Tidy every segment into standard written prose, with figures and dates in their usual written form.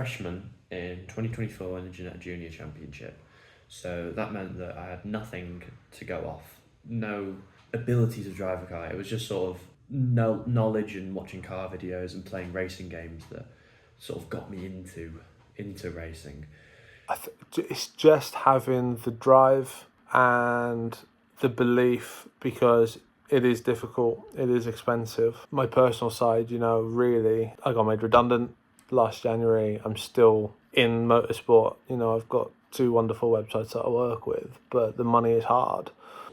freshman in 2024 in the Junior Championship. So that meant that I had nothing to go off, no ability to drive a car. It was just sort of no knowledge and watching car videos and playing racing games that sort of got me into racing. It's just having the drive and the belief, because it is difficult, it is expensive. My personal side, really, I got made redundant last January. I'm still in motorsport. I've got 2 wonderful websites that I work with, but the money is hard.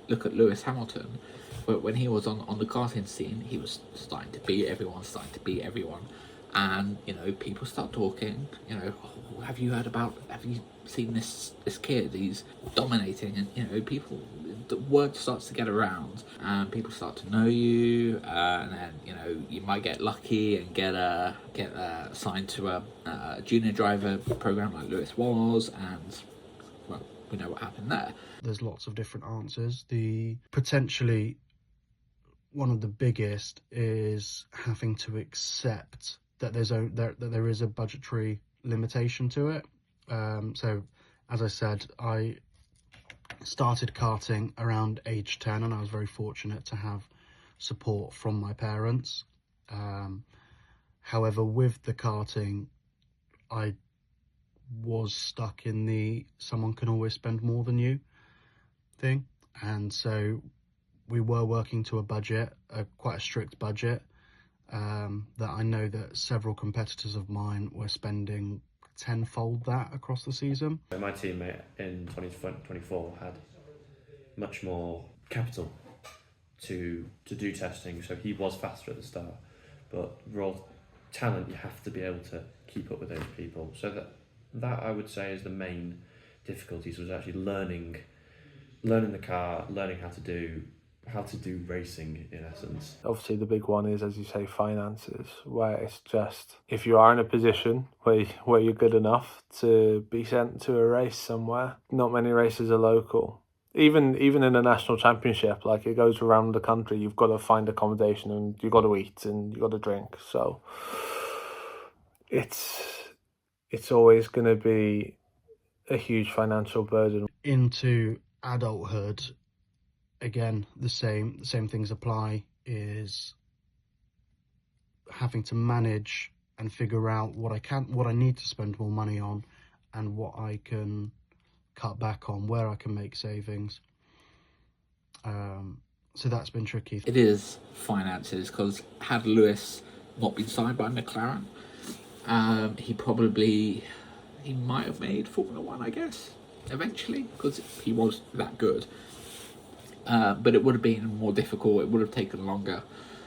Look at Lewis Hamilton. When he was on the karting scene, he was starting to beat everyone, and people start talking. Oh, have you seen this kid? He's dominating, and the word starts to get around, and people start to know you, and then you might get lucky and get signed to a junior driver program like Lewis was, and well, we know what happened there. There's lots of different answers. Potentially one of the biggest is having to accept that there is a budgetary limitation to it. So, as I said, I started karting around age 10, and I was very fortunate to have support from my parents. However, with the karting, I was stuck in the someone can always spend more than you thing, and so we were working to a budget, quite a strict budget, that I know that several competitors of mine were spending tenfold that across the season. My teammate in 2024 had much more capital to do testing, so he was faster at the start, but raw talent, you have to be able to keep up with those people. So that I would say is the main difficulties, was actually learning the car, learning how to do racing in essence. Obviously the big one is, as you say, finances, where it's just, if you are in a position where you're good enough to be sent to a race somewhere, not many races are local. Even in a national championship, like, it goes around the country, you've got to find accommodation and you've got to eat and you've got to drink. So it's always going to be a huge financial burden. Into adulthood, again, the same things apply, is having to manage and figure out what I need to spend more money on, and what I can cut back on, where I can make savings. So that's been tricky. It is finances, because had Lewis not been signed by McLaren, he might have made Formula One, I guess, eventually, because he was that good. But it would have been more difficult, it would have taken longer.